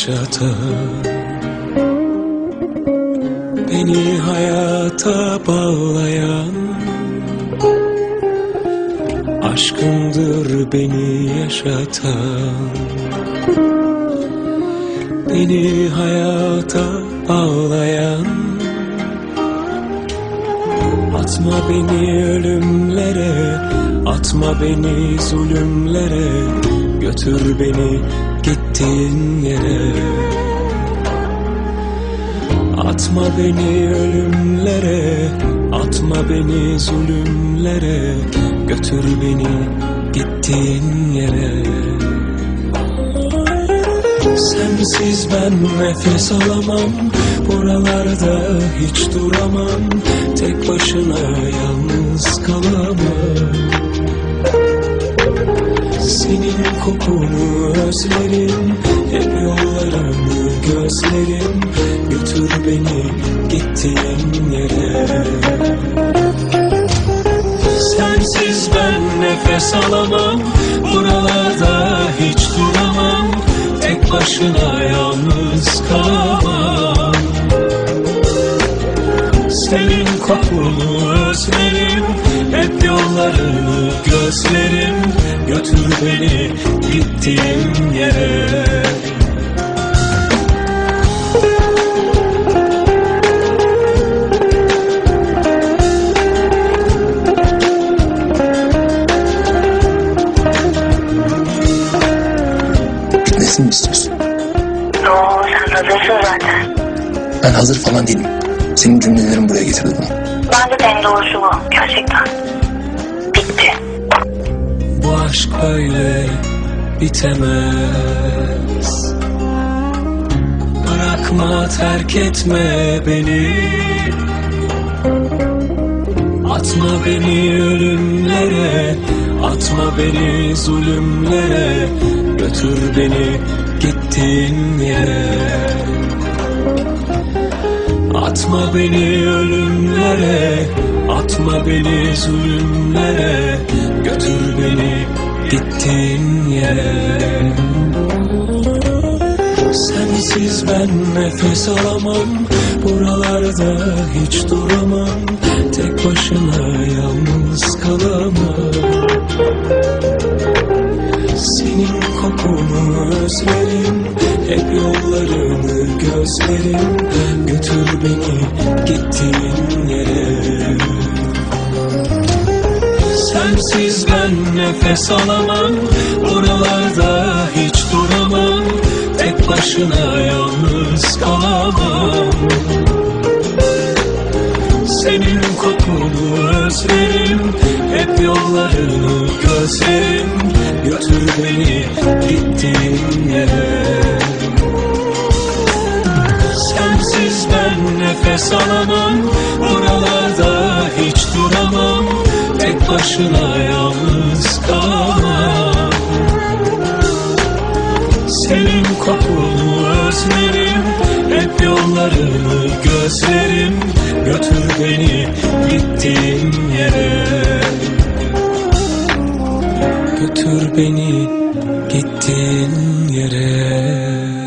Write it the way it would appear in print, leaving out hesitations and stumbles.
yaşatan, beni hayata bağlayan aşkındır beni yaşatan, beni hayata bağlayan. Atma beni ölümlere, atma beni zulümlere, götür beni gittiğin yere. Atma beni ölümlere, atma beni zulümlere, götür beni gittiğin yere. Sensiz ben nefes alamam, buralarda hiç duramam, tek başına yalnız kalamam. Senin kokunu özlerim, hep yollarını gözlerim, götür beni gittiğin yere. Sensiz ben nefes alamam, buralarda hiç duramam, tek başına yalnız kalamam. Senin kokunu özlerim, hep yollarını gözlerim, götür beni gittiğim yere. Bitmesini mi istiyorsun? Yo, sen hazırsın zaten. Ben hazır falan değilim. Senin cümlelerin buraya getirdi bunu. Bence de en doğrusu bu. Gerçekten. Bitti. Bu aşk böyle bitemez. Bırakma, terk etme beni. Atma beni ölümlere, atma beni zulümlere, götür beni gittiğin yere. Atma beni ölümlere, atma beni zulümlere, götür beni gittiğin yere. Sensiz ben nefes alamam, buralarda hiç duramam, tek başına yalnız kalamam. Senin kokunu özlerim, hep yollarını gözlerim, götür beni gittiğin yere. Sensiz ben nefes alamam, buralarda hiç duramam, tek başına yalnız kalamam. Senin kokunu özlerim, hep yollarını gözlerim, götür beni gittiğin yere. Sensiz ben nefes alamam, buralarda hiç duramam, tek başına yalnız kalamam. Senin kokunu özlerim, hep yollarını gözlerim, götür beni gittiğin yere. Götür beni gittiğin yere.